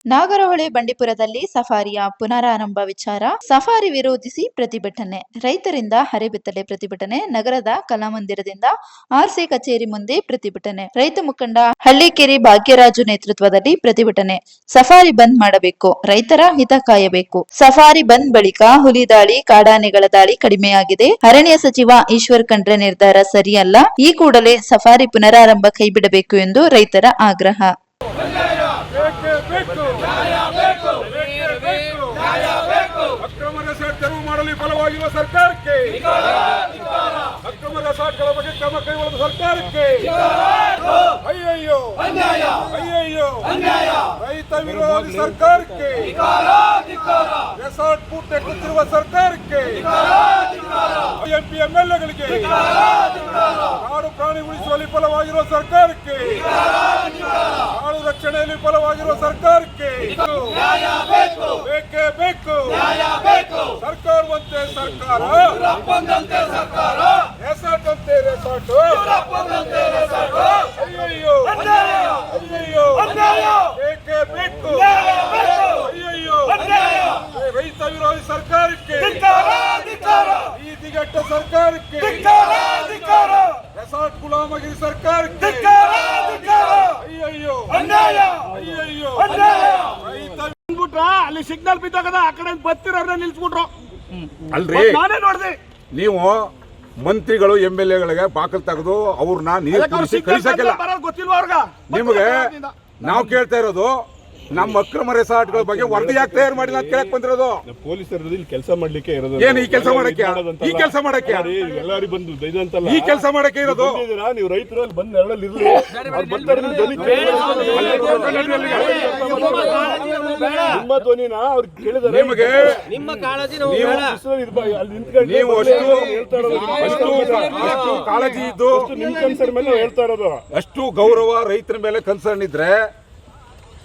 ನಾಗರಹೊಳೆ ಬಂಡೀಪುರದಲ್ಲಿ ಸಫಾರಿಯ ಪುನರಾರಂಭ ವಿಚಾರ. ಸಫಾರಿ ವಿರೋಧಿಸಿ ಪ್ರತಿಭಟನೆ. ರೈತರಿಂದ ಅರೆಬೆತ್ತಲೆ ಪ್ರತಿಭಟನೆ. ನಗರದ ಕಲಾಮಂದಿರದಿಂದ ಆರ್ಸಿ ಕಚೇರಿ ಮುಂದೆ ಪ್ರತಿಭಟನೆ. ರೈತ ಮುಖಂಡ ಹಳ್ಳಿಕೇರಿ ಭಾಗ್ಯರಾಜು ನೇತೃತ್ವದಲ್ಲಿ ಪ್ರತಿಭಟನೆ. ಸಫಾರಿ ಬಂದ್ ಮಾಡಬೇಕು, ರೈತರ ಹಿತ ಕಾಯಬೇಕು. ಸಫಾರಿ ಬಂದ್ ಬಳಿಕ ಹುಲಿ ದಾಳಿ, ಕಾಡಾನೆಗಳ ದಾಳಿ ಕಡಿಮೆಯಾಗಿದೆ. ಅರಣ್ಯ ಸಚಿವ ಈಶ್ವರ್ ಖಂಡ್ರೆ ನಿರ್ಧಾರ ಸರಿಯಲ್ಲ. ಈ ಕೂಡಲೇ ಸಫಾರಿ ಪುನರಾರಂಭ ಕೈಬಿಡಬೇಕು ಎಂದು ರೈತರ ಆಗ್ರಹ. ಅಕ್ರಮ ತೆರವು ಮಾಡಲು ವಿಫಲವಾಗಿರುವ ಸರ್ಕಾರಕ್ಕೆ, ಅಕ್ರಮ ರೆಸಾರ್ಟ್ಗಳ ಬಗ್ಗೆ ಕ್ರಮ ಕೈಗೊಳ್ಳಲು ಸರ್ಕಾರಕ್ಕೆ ಅಯ್ಯಯ್ಯೋ ಅಯ್ಯಯ್ಯೋ ರೈತ ವಿರೋಧಿ ಸರ್ಕಾರಕ್ಕೆ, ರೆಸಾರ್ಟ್ ಪುಟ್ಟೆಕ್ಕುತ್ತಿರುವ ಸರ್ಕಾರಕ್ಕೆ, ಎಂಪಿ ಎಂಎಲ್ಎಗಳಿಗೆ, ನಾಡು ಪ್ರಾಣಿ ಉಳಿಸುವಲ್ಲಿ ವಿಫಲವಾಗಿರುವ ಸರ್ಕಾರಕ್ಕೆ, ನಾಡು ರಕ್ಷಣೆಯಲ್ಲಿ ವಿಫಲವಾಗಿರುವ ಸರ್ಕಾರಕ್ಕೆ ಬೇಕೇ ಬೇಕು. ಸರ್ಕಾರವಂತೆ ಸರ್ಕಾರ, ರೆಸಾರ್ಟ್ ಅಂತೆ ರೆಸಾರ್ಟ್, ಅಯ್ಯಯ್ಯೋ ಅಯ್ಯಯ್ಯೋ ಬೇಕೇ ಬೇಕು. ಅಯ್ಯಯ್ಯೋ ರೈತ ವಿರೋಧಿ ಸರ್ಕಾರಕ್ಕೆ, ನೀತಿಗೆಟ್ಟ ಸರ್ಕಾರಕ್ಕೆ, ರೆಸಾರ್ಟ್ ಗುಲಾಮಗಿರಿ ಸರ್ಕಾರಕ್ಕೆ ಅಯ್ಯಯ್ಯೋ ಅಯ್ಯಯ್ಯೋ ರೈತ ಅಲ್ಲಿ ಸಿಗ್ನಲ್ ಬಿದ್ದಾಗ ಆ ಕಡೆ ಬತ್ತಿರೋರ್ನ ನಿಲ್ಸ್ಬಿಟ್ರು. ಅಲ್ರಿ, ನಾನೇ ನೋಡಿದೆ. ನೀವು ಮಂತ್ರಿಗಳು ಎಂಎಲ್ಎಗಳಿಗೆ ಬಾಕಲ್ ತೆಗೆದು ಅವ್ರನ್ನ ನೀರು ಕುಡಿಸಿ ಕಳಿಸಕ್ಕಿಲ್ಲ. ಗೊತ್ತಿಲ್ವಾ ಅವ್ರಗ? ನಿಮಗೆ ನಾವು ಕೇಳ್ತಾ ಇರೋದು ನಮ್ಮ ಅಕ್ರಮ ರೆಸಾರ್ಟ್ಗಳ ಬಗ್ಗೆ ವರದಿ ಯಾಕೆ ತಯಾರು ಮಾಡಿಲ್ಲ ಅಂತ ಕೇಳಕ್ ಬಂದಿರೋದು. ಪೊಲೀಸರು ಇಲ್ಲಿ ಕೆಲಸ ಮಾಡ್ಲಿಕ್ಕೆ ಇರೋದು. ಏನು ಈ ಕೆಲಸ ಮಾಡಕ್ಕೆ? ಈ ಕೆಲಸ ಮಾಡಕ್ಕೆ ಎಲ್ಲಾರು ಬಂದು ಇದಂತಲ್ಲ, ಈ ಕೆಲಸ ಮಾಡಕ್ಕೆ ಇರೋದು. ನೀವು ರೈತರು ಅಲ್ಲಿ ಬಂದು ನೆರಳಲ್ಲಿ ಇರ್ಲಿ, ಅವ್ರು ಬರ್ತಾರೆ. ನಿಮ್ಮ ಧ್ವನಿನ ಅವ್ರು ಕೇಳಿದಾರೆ. ನಿಮಗೆ ನಿಮ್ಮ ಕಾಳಜಿ ನೀವು ಅಷ್ಟು ಕಾಳಜಿ ಇದ್ದು ನಿಮ್ ಕನ್ಸರ್ನ್ ಮೇಲೆ ಹೇಳ್ತಾ ಇರೋದು. ಅಷ್ಟು ಗೌರವ ರೈತರ ಮೇಲೆ ಕನ್ಸರ್ನ್ ಇದ್ರೆ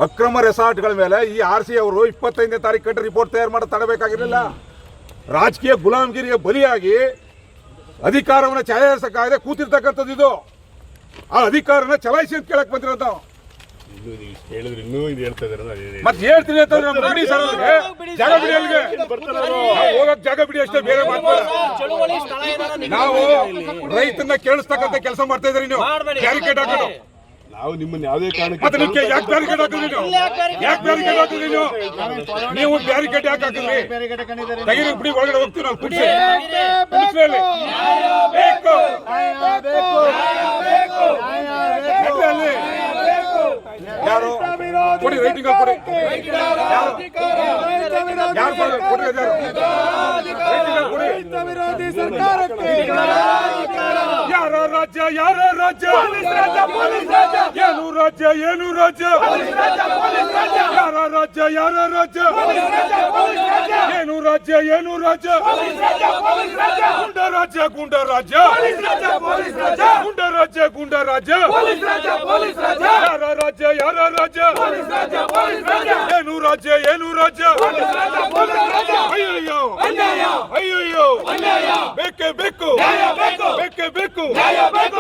ಅಕ್ರಮ ರೆಸಾರ್ಟ್ಗಳ ಮೇಲೆ ಈ ಆರ್ಸಿ ಅವರು 25ನೇ ತಾರೀಕು ಕಂಡು ರಿಪೋರ್ಟ್ ತಯಾರು ಮಾಡಿ ತಡಬೇಕಾಗಿರಲಿಲ್ಲ. ರಾಜಕೀಯ ಗುಲಾಮಗಿರಿಗೆ ಬಲಿಯಾಗಿ ಅಧಿಕಾರವನ್ನು ಚಲಾಯಿಸಕ್ಕಾಗದೆ ಕೂತಿರ್ತಕ್ಕಂಥದ್ದು ಇದು. ಆ ಅಧಿಕಾರನ ಚಲಾಯಿಸಿ ಅಂತ ಕೇಳಕ್ ಬಂದಿರೋದು. ಹೇಳಿದ್ರೆ ಇನ್ನೂ ಇದು ಹೇಳ್ತಾ ಇದಾರೆ. ಮತ್ತೆ ಹೇಳ್ತೀನಿ ಅಂತಂದ್ರೆ ಬಿಡಿ ಸರ್, ಜಾಗ ಬಿಡಿ, ಅಲ್ಲಿಗೆ ಹೋಗಕ್ ಜಾಗ ಬಿಡಿ ಅಷ್ಟೇ, ಬೇರೆ ಮಾತಾಡ. ನಾವು ರೈತನ್ನ ಕೇಳಿಸ್ತಕ್ಕಂಥ ಕೆಲಸ ಮಾಡ್ತಾ ಇದ್ರಿ. ನೀವು ಬ್ಯಾರಿಕೇಡ್ ಹಾಕೋದು. ನಾವು ನಿಮ್ಮನ್ನ ಯಾವುದೇ ಕಾರಣಕ್ಕೆ ಮತ್ತೆ ನಿಮ್ಗೆ ಯಾಕೆ ಬ್ಯಾರಿಕೇಡ್ ಹಾಕಿದ್ರಿ? ಯಾಕೆ ಬ್ಯಾರಿಕೇಡ್ ಹಾಕಿದ್ರಿ? ನೀವು ಬ್ಯಾರಿಕೇಡ್ ಯಾಕೆ ಹಾಕಿದ್ರಿ? ತೆಗೀರಿ, ಬಿಡಿ, ಒಳಗಡೆ ಹೋಗ್ತೀವಿ ನಾವು. ಕುಡಿಸಿ ಬೇಕು, ಅಲ್ಲಿ ಯಾರು ಕೊಡಿ, ರೈಟಿಂಗ್ ಕೊಡಿ. ಯಾರು ಕೊಡಿ, ವಿರೋಧಿ ಸರ್ಕಾರಕ್ಕೆ ಯಾರ ರಾಜ್ಯ, ಯಾರ ರಾಜ್ಯ, ಏನು ರಾಜ್ಯ, ಏನು ರಾಜ್ಯ, ಯಾರ ರಾಜ್ಯ, ಯಾರ ರಾಜ್ಯ, ಏನು ರಾಜ್ಯ, ಏನು ರಾಜ್ಯ, ಗುಂಡ ರಾಜ್ಯ, ಗುಂಡ ರಾಜ್ಯ, ಗುಂಡ ರಾಜ್ಯ, ಗುಂಡ ರಾಜ್ಯ, ಯಾರ ರಾಜ್ಯ, ಯಾರ ರಾಜ್ಯ, ಏನು ರಾಜ್ಯ, ಏನು ರಾಜ್ಯ, ಅಯ್ಯಯ್ಯೋ ಅಯ್ಯಯ್ಯೋ ಬೇಕೇ ಬೇಕು, ಬೇಕೇ ಬೇಕು.